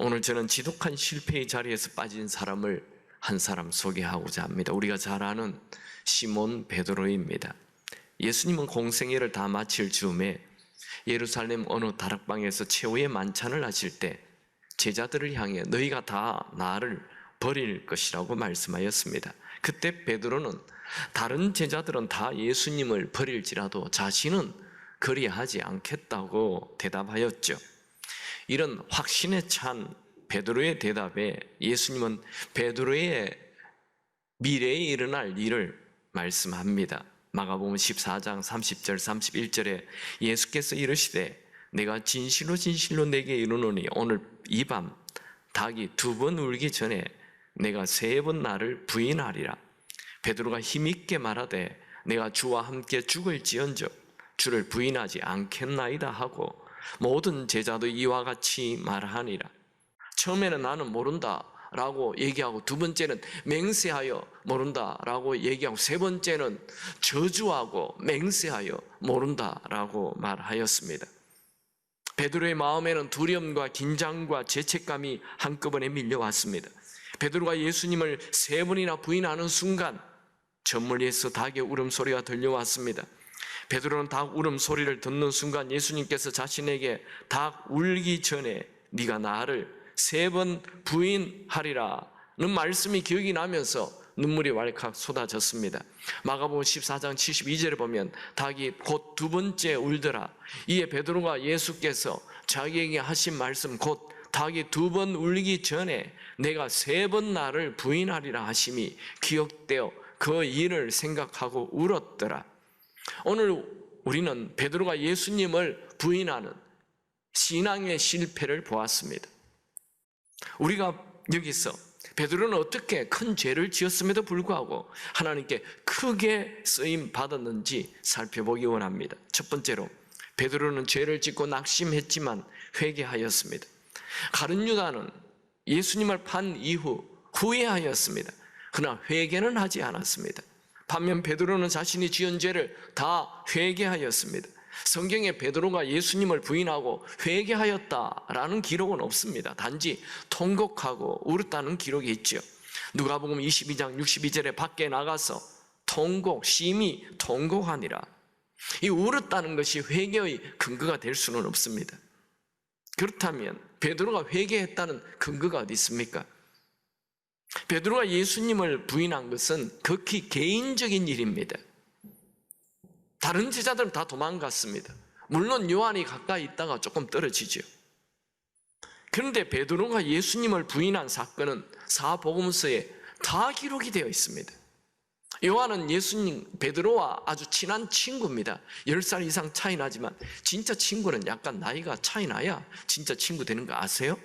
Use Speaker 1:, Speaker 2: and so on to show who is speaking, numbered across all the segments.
Speaker 1: 오늘 저는 지독한 실패의 자리에서 빠진 사람을 한 사람 소개하고자 합니다. 우리가 잘 아는 시몬 베드로입니다. 예수님은 공생애를 다 마칠 즈음에 예루살렘 어느 다락방에서 최후의 만찬을 하실 때 제자들을 향해 너희가 다 나를 버릴 것이라고 말씀하였습니다. 그때 베드로는 다른 제자들은 다 예수님을 버릴지라도 자신은 그리하지 않겠다고 대답하였죠. 이런 확신에 찬 베드로의 대답에 예수님은 베드로의 미래에 일어날 일을 말씀합니다. 마가복음 14장 30절 31절에 예수께서 이르시되 내가 진실로 진실로 내게 이르노니 오늘 이 밤 닭이 2번 울기 전에 내가 3번 나를 부인하리라. 베드로가 힘있게 말하되 내가 주와 함께 죽을지언정 주를 부인하지 않겠나이다 하고 모든 제자도 이와 같이 말하니라. 처음에는 나는 모른다 라고 얘기하고, 두 번째는 맹세하여 모른다 라고 얘기하고, 세 번째는 저주하고 맹세하여 모른다 라고 말하였습니다. 베드로의 마음에는 두려움과 긴장과 죄책감이 한꺼번에 밀려왔습니다. 베드로가 예수님을 3번이나 부인하는 순간 저 멀리에서 닭의 울음소리가 들려왔습니다. 베드로는 닭 울음소리를 듣는 순간 예수님께서 자신에게 닭 울기 전에 네가 나를 3번 부인하리라는 말씀이 기억이 나면서 눈물이 왈칵 쏟아졌습니다. 마가복음 14장 72절에 보면 닭이 곧 2번째 울더라. 이에 베드로가 예수께서 자기에게 하신 말씀 곧 닭이 2번 울기 전에 내가 3번 나를 부인하리라 하심이 기억되어 그 일을 생각하고 울었더라. 오늘 우리는 베드로가 예수님을 부인하는 신앙의 실패를 보았습니다. 우리가 여기서 베드로는 어떻게 큰 죄를 지었음에도 불구하고 하나님께 크게 쓰임 받았는지 살펴보기 원합니다. 첫 번째로 베드로는 죄를 짓고 낙심했지만 회개하였습니다. 가룟 유다는 예수님을 판 이후 후회하였습니다. 그러나 회개는 하지 않았습니다. 반면 베드로는 자신이 지은 죄를 다 회개하였습니다. 성경에 베드로가 예수님을 부인하고 회개하였다라는 기록은 없습니다. 단지 통곡하고 울었다는 기록이 있죠. 누가복음 22장 62절에 밖에 나가서 통곡, 심히 통곡하니라. 이 울었다는 것이 회개의 근거가 될 수는 없습니다. 그렇다면 베드로가 회개했다는 근거가 어디 있습니까? 베드로가 예수님을 부인한 것은 극히 개인적인 일입니다. 다른 제자들은 다 도망갔습니다. 물론 요한이 가까이 있다가 조금 떨어지죠. 그런데 베드로가 예수님을 부인한 사건은 사복음서에 다 기록이 되어 있습니다. 요한은 예수님, 베드로와 아주 친한 친구입니다. 10살 이상 차이 나지만 진짜 친구는 약간 나이가 차이 나야 진짜 친구 되는 거 아세요?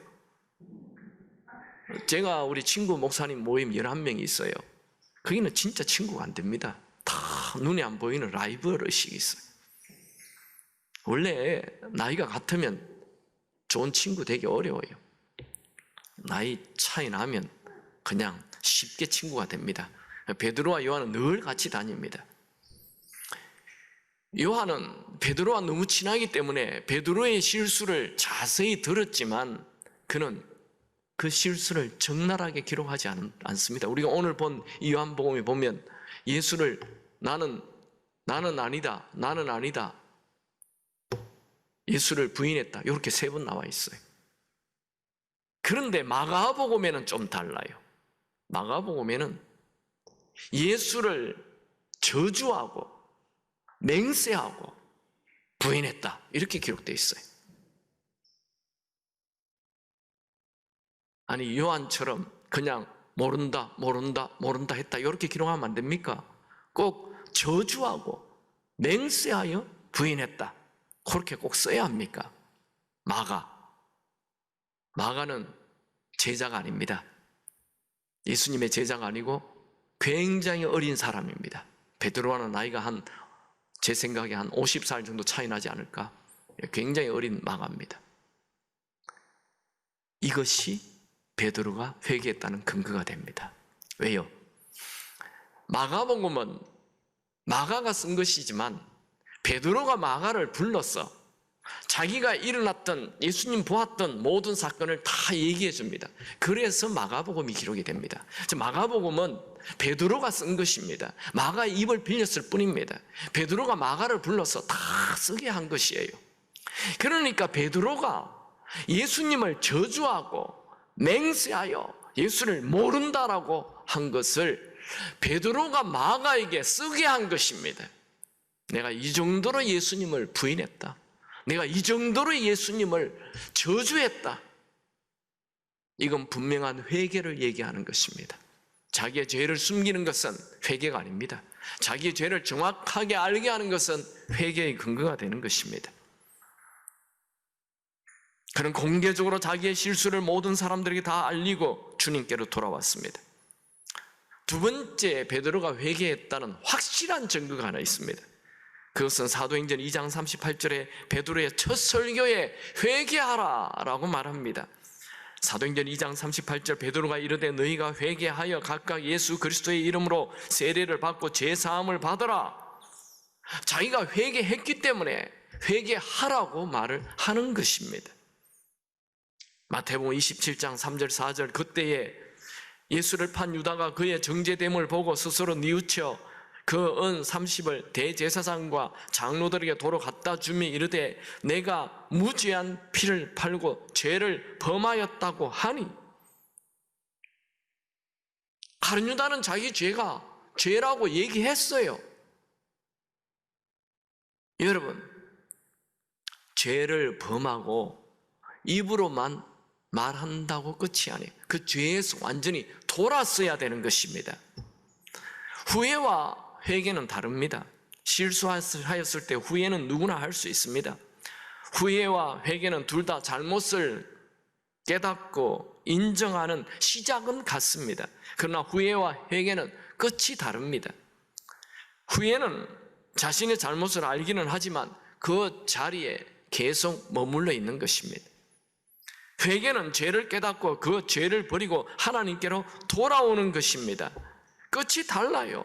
Speaker 1: 제가 우리 친구 목사님 모임 11명이 있어요. 거기는 진짜 친구가 안 됩니다. 다 눈에 안 보이는 라이벌 의식이 있어요. 원래 나이가 같으면 좋은 친구 되기 어려워요. 나이 차이 나면 그냥 쉽게 친구가 됩니다. 베드로와 요한은 늘 같이 다닙니다. 요한은 베드로와 너무 친하기 때문에 베드로의 실수를 자세히 들었지만 그는 그 실수를 적나라하게 기록하지 않습니다. 우리가 오늘 본 이 요한복음에 보면 예수를 나는 아니다 예수를 부인했다 이렇게 3번 나와 있어요. 그런데 마가복음에는 좀 달라요. 마가복음에는 예수를 저주하고 맹세하고 부인했다 이렇게 기록되어 있어요. 아니 요한처럼 그냥 모른다 했다 이렇게 기록하면 안 됩니까? 꼭 저주하고 맹세하여 부인했다 그렇게 꼭 써야 합니까? 마가는 제자가 아닙니다. 예수님의 제자가 아니고 굉장히 어린 사람입니다. 베드로와는 나이가 제 생각에 한 50살 정도 차이 나지 않을까? 굉장히 어린 마가입니다. 이것이 베드로가 회개했다는 근거가 됩니다. 왜요? 마가복음은 마가가 쓴 것이지만 베드로가 마가를 불렀어. 자기가 일어났던, 예수님 보았던 모든 사건을 다 얘기해 줍니다. 그래서 마가복음이 기록이 됩니다. 마가복음은 베드로가 쓴 것입니다. 마가 입을 빌렸을 뿐입니다. 베드로가 마가를 불러서 다 쓰게 한 것이에요. 그러니까 베드로가 예수님을 저주하고 맹세하여 예수를 모른다라고 한 것을 베드로가 마가에게 쓰게 한 것입니다. 내가 이 정도로 예수님을 부인했다. 내가 이 정도로 예수님을 저주했다. 이건 분명한 회개를 얘기하는 것입니다. 자기의 죄를 숨기는 것은 회개가 아닙니다. 자기의 죄를 정확하게 알게 하는 것은 회개의 근거가 되는 것입니다. 그는 공개적으로 자기의 실수를 모든 사람들에게 다 알리고 주님께로 돌아왔습니다. 두 번째, 베드로가 회개했다는 확실한 증거가 하나 있습니다. 그것은 사도행전 2장 38절에 베드로의 첫 설교에 회개하라 라고 말합니다. 사도행전 2장 38절, 베드로가 이르되 너희가 회개하여 각각 예수 그리스도의 이름으로 세례를 받고 제사함을 받으라. 자기가 회개했기 때문에 회개하라고 말을 하는 것입니다. 마태복음 27장 3절 4절, 그때에 예수를 판 유다가 그의 정죄됨을 보고 스스로 뉘우쳐 그 은 30을 대제사장과 장로들에게 도로 갖다 주며 이르되 내가 무죄한 피를 팔고 죄를 범하였다고 하니, 가룟 유다는 자기 죄가 죄라고 얘기했어요. 여러분, 죄를 범하고 입으로만 말한다고 끝이 아니에요. 그 죄에서 완전히 돌았어야 되는 것입니다. 후회와 회개는 다릅니다. 실수하였을 때 후회는 누구나 할 수 있습니다. 후회와 회개는 둘 다 잘못을 깨닫고 인정하는 시작은 같습니다. 그러나 후회와 회개는 끝이 다릅니다. 후회는 자신의 잘못을 알기는 하지만 그 자리에 계속 머물러 있는 것입니다. 회개는 죄를 깨닫고 그 죄를 버리고 하나님께로 돌아오는 것입니다. 끝이 달라요.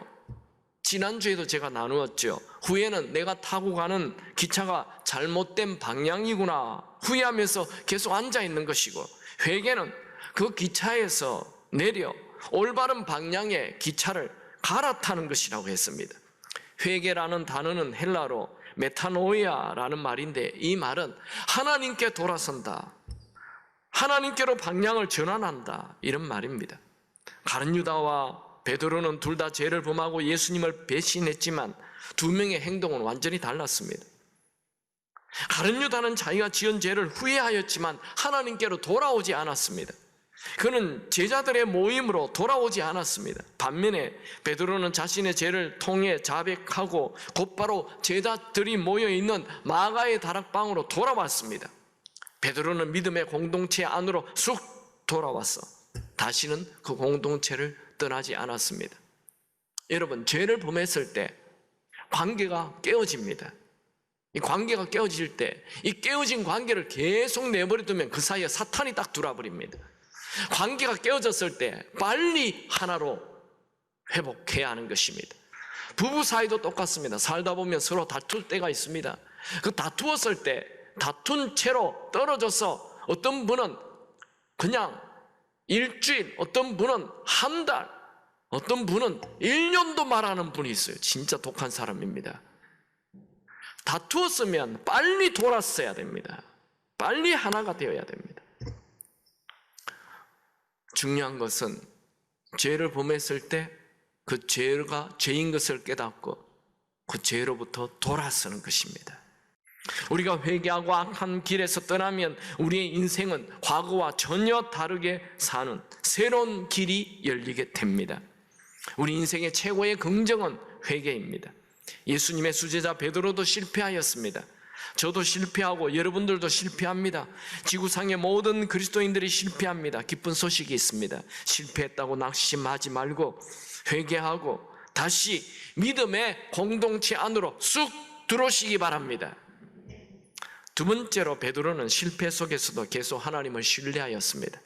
Speaker 1: 지난주에도 제가 나누었죠. 후회는 내가 타고 가는 기차가 잘못된 방향이구나 후회하면서 계속 앉아있는 것이고, 회개는 그 기차에서 내려 올바른 방향의 기차를 갈아타는 것이라고 했습니다. 회개라는 단어는 헬라로 메타노이아라는 말인데, 이 말은 하나님께 돌아선다, 하나님께로 방향을 전환한다, 이런 말입니다. 가룟 유다와 베드로는 둘 다 죄를 범하고 예수님을 배신했지만 두 명의 행동은 완전히 달랐습니다. 가룟 유다는 자기가 지은 죄를 후회하였지만 하나님께로 돌아오지 않았습니다. 그는 제자들의 모임으로 돌아오지 않았습니다. 반면에 베드로는 자신의 죄를 통해 자백하고 곧바로 제자들이 모여있는 마가의 다락방으로 돌아왔습니다. 베드로는 믿음의 공동체 안으로 쑥 돌아왔어 다시는 그 공동체를 떠나지 않았습니다. 여러분, 죄를 범했을 때 관계가 깨어집니다. 이 관계가 깨어질 때 이 깨어진 관계를 계속 내버려두면 그 사이에 사탄이 딱 들어와버립니다. 관계가 깨어졌을 때 빨리 하나로 회복해야 하는 것입니다. 부부 사이도 똑같습니다. 살다 보면 서로 다툴 때가 있습니다. 그 다투었을 때 다툰 채로 떨어져서 어떤 분은 그냥 일주일, 어떤 분은 한 달, 어떤 분은 1년도 말하는 분이 있어요. 진짜 독한 사람입니다. 다투었으면 빨리 돌았어야 됩니다. 빨리 하나가 되어야 됩니다. 중요한 것은 죄를 범했을 때 그 죄가 죄인 것을 깨닫고 그 죄로부터 돌아서는 것입니다. 우리가 회개하고 악한 길에서 떠나면 우리의 인생은 과거와 전혀 다르게 사는 새로운 길이 열리게 됩니다. 우리 인생의 최고의 긍정은 회개입니다. 예수님의 수제자 베드로도 실패하였습니다. 저도 실패하고 여러분들도 실패합니다. 지구상의 모든 그리스도인들이 실패합니다. 기쁜 소식이 있습니다. 실패했다고 낙심하지 말고 회개하고 다시 믿음의 공동체 안으로 쑥 들어오시기 바랍니다. 두 번째로, 베드로는 실패 속에서도 계속 하나님을 신뢰하였습니다.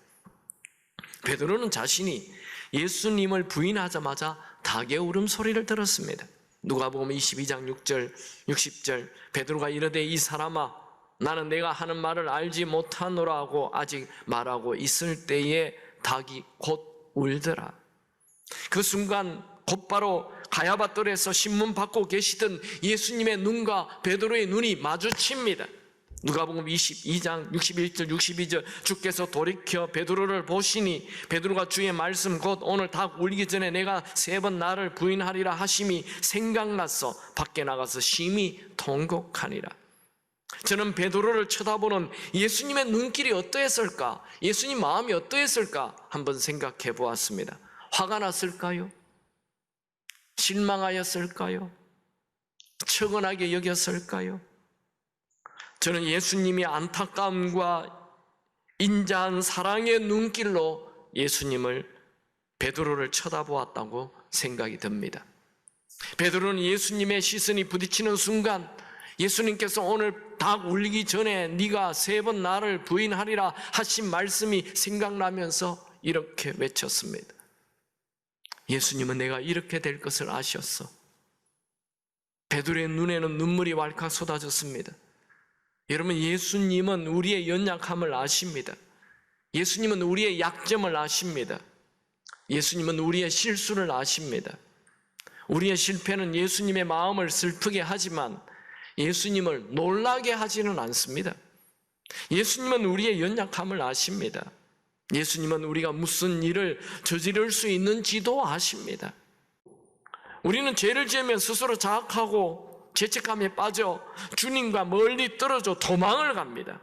Speaker 1: 베드로는 자신이 예수님을 부인하자마자 닭의 울음소리를 들었습니다. 누가복음 22장 6절 60절, 베드로가 이르되 이 사람아 나는 내가 하는 말을 알지 못하노라 하고 아직 말하고 있을 때에 닭이 곧 울더라. 그 순간 곧바로 가야바 뜰에서 신문 받고 계시던 예수님의 눈과 베드로의 눈이 마주칩니다. 누가복음 22장 61절 62절 주께서 돌이켜 베드로를 보시니 베드로가 주의 말씀 곧 오늘 닭 울기 전에 내가 3번 나를 부인하리라 하심이 생각나서 밖에 나가서 심히 통곡하니라. 저는 베드로를 쳐다보는 예수님의 눈길이 어떠했을까? 예수님 마음이 어떠했을까? 한번 생각해 보았습니다. 화가 났을까요? 실망하였을까요? 측은하게 여겼을까요? 저는 예수님이 안타까움과 인자한 사랑의 눈길로 예수님을, 베드로를 쳐다보았다고 생각이 듭니다. 베드로는 예수님의 시선이 부딪히는 순간 예수님께서 오늘 닭 울기 전에 네가 3번 나를 부인하리라 하신 말씀이 생각나면서 이렇게 외쳤습니다. 예수님은 내가 이렇게 될 것을 아셨어. 베드로의 눈에는 눈물이 왈칵 쏟아졌습니다. 여러분, 예수님은 우리의 연약함을 아십니다. 예수님은 우리의 약점을 아십니다. 예수님은 우리의 실수를 아십니다. 우리의 실패는 예수님의 마음을 슬프게 하지만 예수님을 놀라게 하지는 않습니다. 예수님은 우리의 연약함을 아십니다. 예수님은 우리가 무슨 일을 저지를 수 있는지도 아십니다. 우리는 죄를 지으면 스스로 자학하고 죄책감에 빠져 주님과 멀리 떨어져 도망을 갑니다.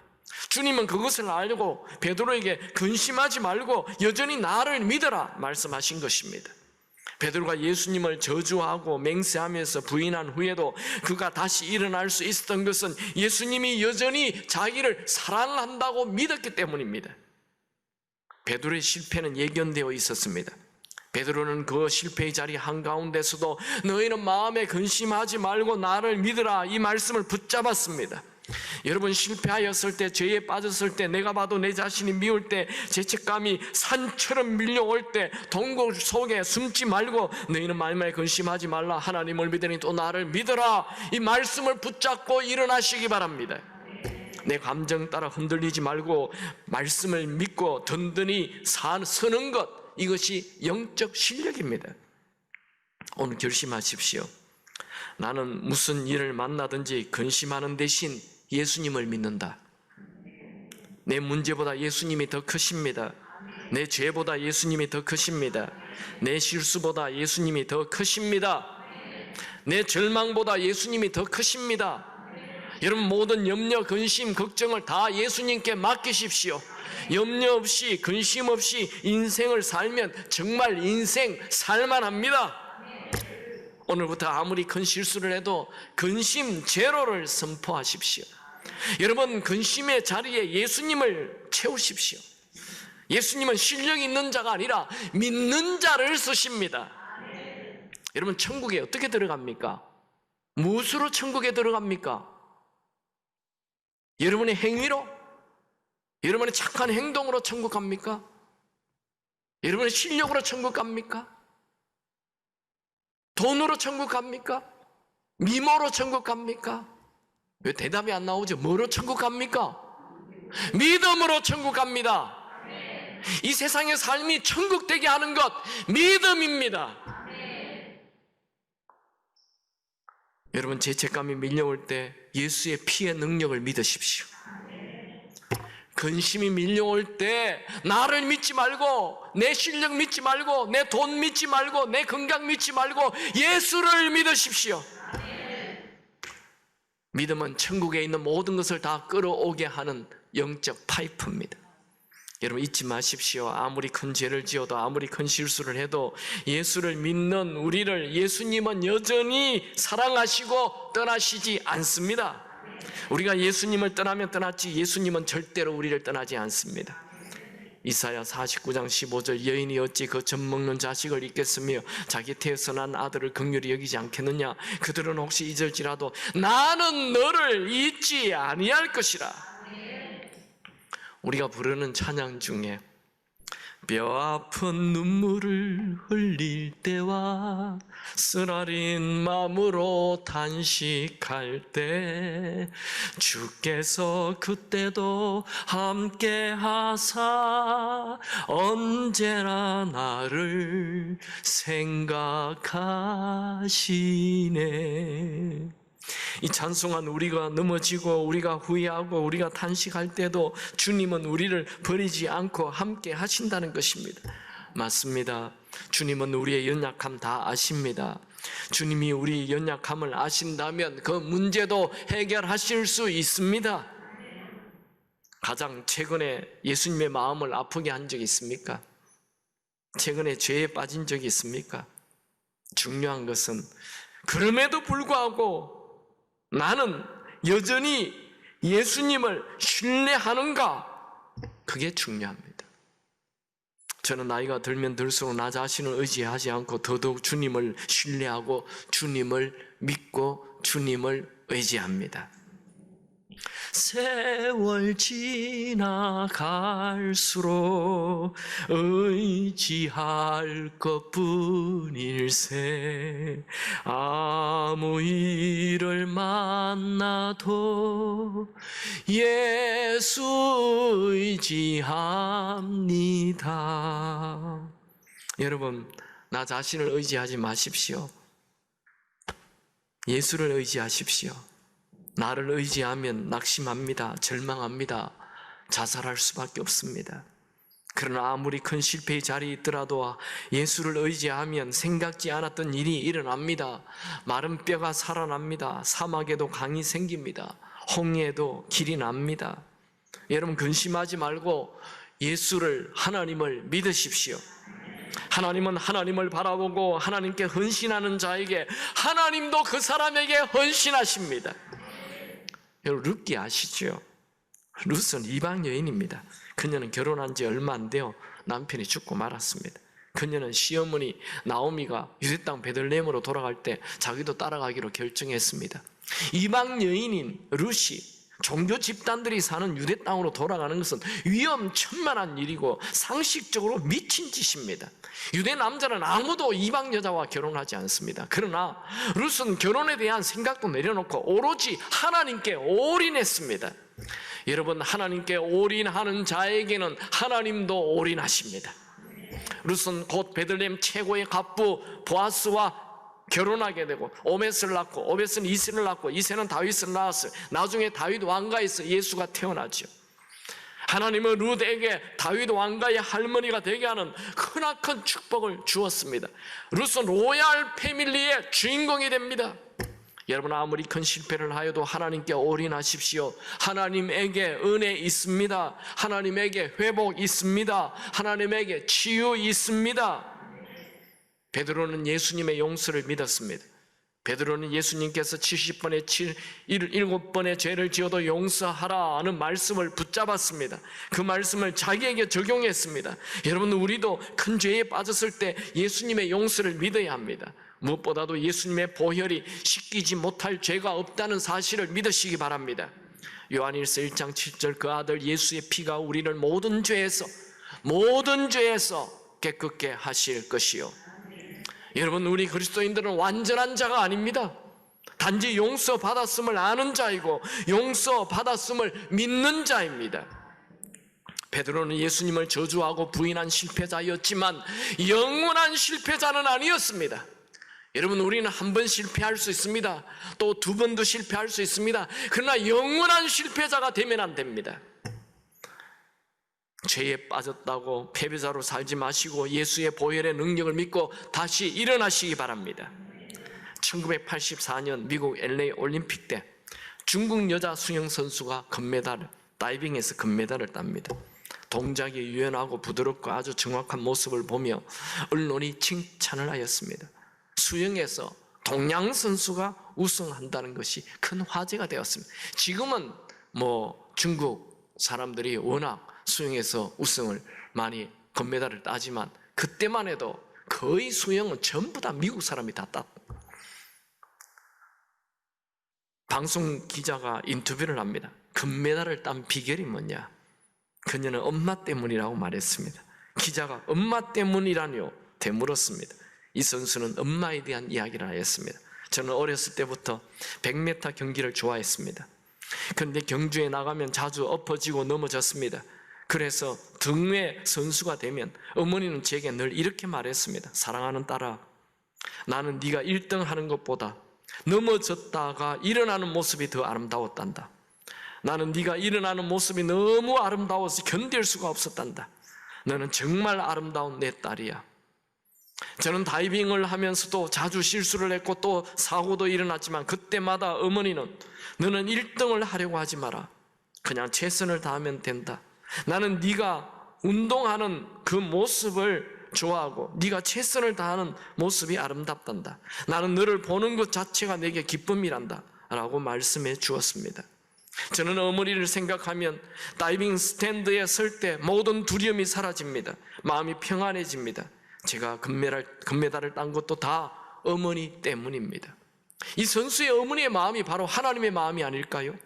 Speaker 1: 주님은 그것을 알고 베드로에게 근심하지 말고 여전히 나를 믿어라 말씀하신 것입니다. 베드로가 예수님을 저주하고 맹세하면서 부인한 후에도 그가 다시 일어날 수 있었던 것은 예수님이 여전히 자기를 사랑한다고 믿었기 때문입니다. 베드로의 실패는 예견되어 있었습니다. 베드로는 그 실패의 자리 한가운데서도 너희는 마음에 근심하지 말고 나를 믿으라 이 말씀을 붙잡았습니다. 여러분, 실패하였을 때, 죄에 빠졌을 때, 내가 봐도 내 자신이 미울 때, 죄책감이 산처럼 밀려올 때 동굴 속에 숨지 말고 너희는 마음에 근심하지 말라, 하나님을 믿으니 또 나를 믿어라 이 말씀을 붙잡고 일어나시기 바랍니다. 내 감정 따라 흔들리지 말고 말씀을 믿고 든든히 서는 것, 이것이 영적 실력입니다. 오늘 결심하십시오. 나는 무슨 일을 만나든지 근심하는 대신 예수님을 믿는다. 내 문제보다 예수님이 더 크십니다. 내 죄보다 예수님이 더 크십니다. 내 실수보다 예수님이 더 크십니다. 내 절망보다 예수님이 더 크십니다. 여러분, 모든 염려, 근심, 걱정을 다 예수님께 맡기십시오. 염려 없이, 근심 없이 인생을 살면 정말 인생 살만합니다. 오늘부터 아무리 큰 실수를 해도 근심 제로를 선포하십시오. 여러분, 근심의 자리에 예수님을 채우십시오. 예수님은 실력 있는 자가 아니라 믿는 자를 쓰십니다. 여러분, 천국에 어떻게 들어갑니까? 무엇으로 천국에 들어갑니까? 여러분의 행위로? 여러분의 착한 행동으로 천국 갑니까? 여러분의 실력으로 천국 갑니까? 돈으로 천국 갑니까? 미모로 천국 갑니까? 왜 대답이 안 나오죠? 뭐로 천국 갑니까? 믿음으로 천국 갑니다. 이 세상의 삶이 천국 되게 하는 것, 믿음입니다. 여러분, 죄책감이 밀려올 때 예수의 피의 능력을 믿으십시오. 근심이 밀려올 때 나를 믿지 말고, 내 실력 믿지 말고, 내 돈 믿지 말고, 내 건강 믿지 말고 예수를 믿으십시오. 믿음은 천국에 있는 모든 것을 다 끌어오게 하는 영적 파이프입니다. 여러분, 잊지 마십시오. 아무리 큰 죄를 지어도, 아무리 큰 실수를 해도 예수를 믿는 우리를 예수님은 여전히 사랑하시고 떠나시지 않습니다. 우리가 예수님을 떠나면 떠났지 예수님은 절대로 우리를 떠나지 않습니다. 이사야 49장 15절 여인이 어찌 그 젖 먹는 자식을 잊겠으며 자기 태에서 난 아들을 긍휼히 여기지 않겠느냐. 그들은 혹시 잊을지라도 나는 너를 잊지 아니할 것이라. 우리가 부르는 찬양 중에 뼈 아픈 눈물을 흘릴 때와 쓰라린 마음으로 단식할 때 주께서 그때도 함께 하사 언제나 나를 생각하시네. 이 찬송한 우리가 넘어지고 우리가 후회하고 우리가 탄식할 때도 주님은 우리를 버리지 않고 함께 하신다는 것입니다. 맞습니다. 주님은 우리의 연약함 다 아십니다. 주님이 우리 연약함을 아신다면 그 문제도 해결하실 수 있습니다. 가장 최근에 예수님의 마음을 아프게 한 적이 있습니까? 최근에 죄에 빠진 적이 있습니까? 중요한 것은 그럼에도 불구하고 나는 여전히 예수님을 신뢰하는가? 그게 중요합니다. 저는 나이가 들면 들수록 나 자신을 의지하지 않고 더더욱 주님을 신뢰하고 주님을 믿고 주님을 의지합니다. 세월 지나갈수록 의지할 것뿐일세. 아무 일을 만나도 예수 의지합니다. 여러분, 나 자신을 의지하지 마십시오. 예수를 의지하십시오. 나를 의지하면 낙심합니다. 절망합니다. 자살할 수밖에 없습니다. 그러나 아무리 큰 실패의 자리에 있더라도 예수를 의지하면 생각지 않았던 일이 일어납니다. 마른 뼈가 살아납니다. 사막에도 강이 생깁니다. 홍해에도 길이 납니다. 여러분, 근심하지 말고 예수를, 하나님을 믿으십시오. 하나님은 하나님을 바라보고 하나님께 헌신하는 자에게 하나님도 그 사람에게 헌신하십니다. 여러분, 룻기 아시죠? 룻은 이방 여인입니다. 그녀는 결혼한 지 얼마 안 돼요. 남편이 죽고 말았습니다. 그녀는 시어머니 나오미가 유대 땅 베들레헴으로 돌아갈 때 자기도 따라가기로 결정했습니다. 이방 여인인 룻이 종교 집단들이 사는 유대 땅으로 돌아가는 것은 위험천만한 일이고 상식적으로 미친 짓입니다. 유대 남자는 아무도 이방 여자와 결혼하지 않습니다. 그러나 룻은 결혼에 대한 생각도 내려놓고 오로지 하나님께 올인했습니다. 여러분, 하나님께 올인하는 자에게는 하나님도 올인하십니다. 룻은 곧 베들레헴 최고의 갑부 보아스와 결혼하게 되고 오벳을 낳고 오벳은 이새를 낳고 이새는 다윗을 낳았어요. 나중에 다윗 왕가에서 예수가 태어나죠. 하나님은 룻에게 다윗 왕가의 할머니가 되게 하는 크나큰 축복을 주었습니다. 룻은 로얄 패밀리의 주인공이 됩니다. 여러분, 아무리 큰 실패를 하여도 하나님께 올인하십시오. 하나님에게 은혜 있습니다. 하나님에게 회복 있습니다. 하나님에게 치유 있습니다. 베드로는 예수님의 용서를 믿었습니다. 베드로는 예수님께서 70번에 7번의 죄를 지어도 용서하라 하는 말씀을 붙잡았습니다. 그 말씀을 자기에게 적용했습니다. 여러분, 우리도 큰 죄에 빠졌을 때 예수님의 용서를 믿어야 합니다. 무엇보다도 예수님의 보혈이 씻기지 못할 죄가 없다는 사실을 믿으시기 바랍니다. 요한일서 1장 7절 그 아들 예수의 피가 우리를 모든 죄에서 깨끗게 하실 것이요. 여러분, 우리 그리스도인들은 완전한 자가 아닙니다. 단지 용서받았음을 아는 자이고 용서받았음을 믿는 자입니다. 베드로는 예수님을 저주하고 부인한 실패자였지만 영원한 실패자는 아니었습니다. 여러분, 우리는 한 번 실패할 수 있습니다. 또 두 번도 실패할 수 있습니다. 그러나 영원한 실패자가 되면 안 됩니다. 죄에 빠졌다고 패배자로 살지 마시고 예수의 보혈의 능력을 믿고 다시 일어나시기 바랍니다. 1984년 미국 LA 올림픽 때 중국 여자 수영 선수가 다이빙에서 금메달을 땁니다. 동작이 유연하고 부드럽고 아주 정확한 모습을 보며 언론이 칭찬을 하였습니다. 수영에서 동양 선수가 우승한다는 것이 큰 화제가 되었습니다. 지금은 중국 사람들이 워낙 수영에서 우승을 많이 금메달을 따지만 그때만 해도 거의 수영은 전부 다 미국 사람이 다 땄. 방송 기자가 인터뷰를 합니다. 금메달을 딴 비결이 뭐냐? 그녀는 엄마 때문이라고 말했습니다. 기자가 엄마 때문이라뇨? 되물었습니다. 이 선수는 엄마에 대한 이야기를 하였습니다. 저는 어렸을 때부터 100m 경기를 좋아했습니다. 그런데 경주에 나가면 자주 엎어지고 넘어졌습니다. 그래서 등회 선수가 되면 어머니는 제게 늘 이렇게 말했습니다. 사랑하는 딸아, 나는 네가 1등 하는 것보다 넘어졌다가 일어나는 모습이 더 아름다웠단다. 나는 네가 일어나는 모습이 너무 아름다워서 견딜 수가 없었단다. 너는 정말 아름다운 내 딸이야. 저는 다이빙을 하면서도 자주 실수를 했고 또 사고도 일어났지만 그때마다 어머니는 너는 1등을 하려고 하지 마라. 그냥 최선을 다하면 된다. 나는 네가 운동하는 그 모습을 좋아하고 네가 최선을 다하는 모습이 아름답단다. 나는 너를 보는 것 자체가 내게 기쁨이란다 라고 말씀해 주었습니다. 저는 어머니를 생각하면 다이빙 스탠드에 설 때 모든 두려움이 사라집니다. 마음이 평안해집니다. 제가 금메달을 딴 것도 다 어머니 때문입니다. 이 선수의 어머니의 마음이 바로 하나님의 마음이 아닐까요?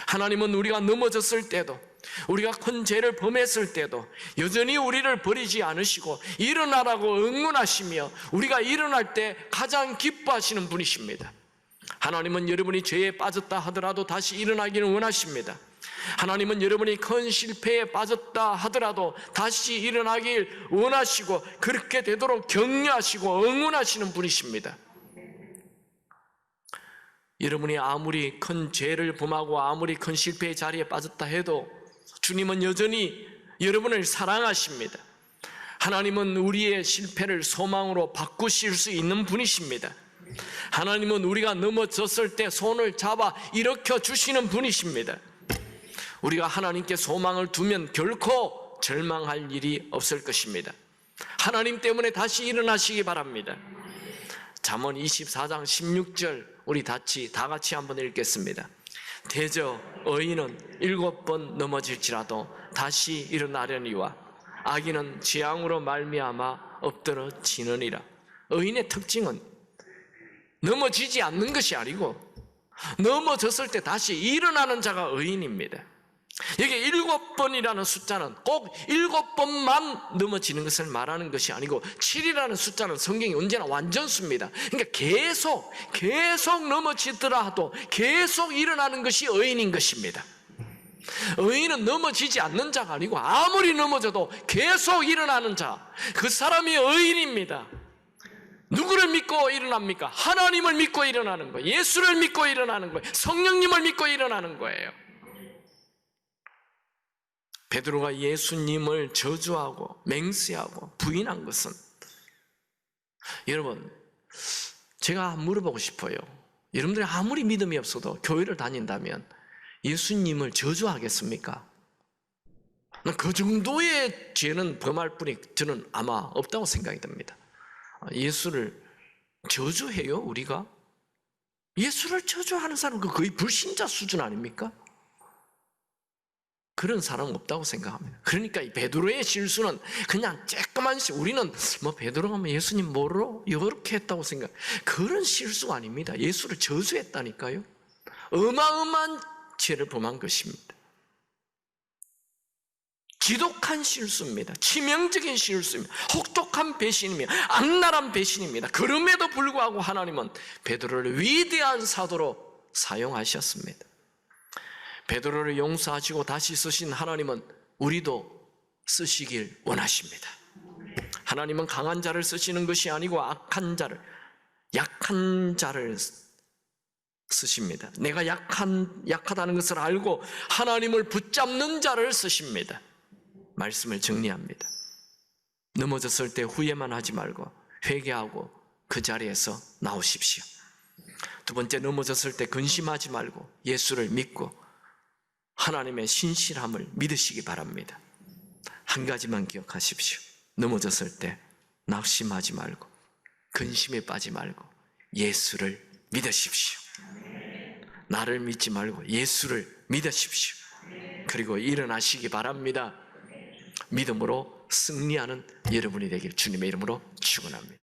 Speaker 1: 하나님은 우리가 넘어졌을 때도, 우리가 큰 죄를 범했을 때도 여전히 우리를 버리지 않으시고 일어나라고 응원하시며 우리가 일어날 때 가장 기뻐하시는 분이십니다. 하나님은 여러분이 죄에 빠졌다 하더라도 다시 일어나기를 원하십니다. 하나님은 여러분이 큰 실패에 빠졌다 하더라도 다시 일어나길 원하시고 그렇게 되도록 격려하시고 응원하시는 분이십니다. 여러분이 아무리 큰 죄를 범하고 아무리 큰 실패의 자리에 빠졌다 해도 주님은 여전히 여러분을 사랑하십니다. 하나님은 우리의 실패를 소망으로 바꾸실 수 있는 분이십니다. 하나님은 우리가 넘어졌을 때 손을 잡아 일으켜 주시는 분이십니다. 우리가 하나님께 소망을 두면 결코 절망할 일이 없을 것입니다. 하나님 때문에 다시 일어나시기 바랍니다. 잠언 24장 16절 우리 다 같이 한번 읽겠습니다. 대저 의인은 7번 넘어질지라도 다시 일어나려니와 악인은 재앙으로 말미암아 엎드러지느니라. 의인의 특징은 넘어지지 않는 것이 아니고 넘어졌을 때 다시 일어나는 자가 의인입니다. 여기 7번이라는 숫자는 꼭 7번만 넘어지는 것을 말하는 것이 아니고 7이라는 숫자는 성경이 언제나 완전수입니다. 그러니까 계속 넘어지더라도 계속 일어나는 것이 의인인 것입니다. 의인은 넘어지지 않는 자가 아니고 아무리 넘어져도 계속 일어나는 자, 그 사람이 의인입니다. 누구를 믿고 일어납니까? 하나님을 믿고 일어나는 거예요. 예수를 믿고 일어나는 거예요. 성령님을 믿고 일어나는 거예요. 베드로가 예수님을 저주하고 맹세하고 부인한 것은, 여러분, 제가 물어보고 싶어요. 여러분들이 아무리 믿음이 없어도 교회를 다닌다면 예수님을 저주하겠습니까? 그 정도의 죄는 범할 분이 저는 아마 없다고 생각이 듭니다. 예수를 저주해요, 우리가? 예수를 저주하는 사람은 거의 불신자 수준 아닙니까? 그런 사람은 없다고 생각합니다. 그러니까 이 베드로의 실수는 그냥 쬐끄만 우리는 뭐 베드로가 뭐 예수님 모르러 이렇게 했다고 생각, 그런 실수가 아닙니다. 예수를 저주했다니까요. 어마어마한 죄를 범한 것입니다. 지독한 실수입니다. 치명적인 실수입니다. 혹독한 배신입니다. 악랄한 배신입니다. 그럼에도 불구하고 하나님은 베드로를 위대한 사도로 사용하셨습니다. 베드로를 용서하시고 다시 쓰신 하나님은 우리도 쓰시길 원하십니다. 하나님은 강한 자를 쓰시는 것이 아니고 약한 자를 쓰십니다. 내가 약하다는 것을 알고 하나님을 붙잡는 자를 쓰십니다. 말씀을 정리합니다. 넘어졌을 때 후회만 하지 말고 회개하고 그 자리에서 나오십시오. 두 번째, 넘어졌을 때 근심하지 말고 예수를 믿고 하나님의 신실함을 믿으시기 바랍니다. 한 가지만 기억하십시오. 넘어졌을 때 낙심하지 말고 근심에 빠지지 말고 예수를 믿으십시오. 나를 믿지 말고 예수를 믿으십시오. 그리고 일어나시기 바랍니다. 믿음으로 승리하는 여러분이 되길 주님의 이름으로 축원합니다.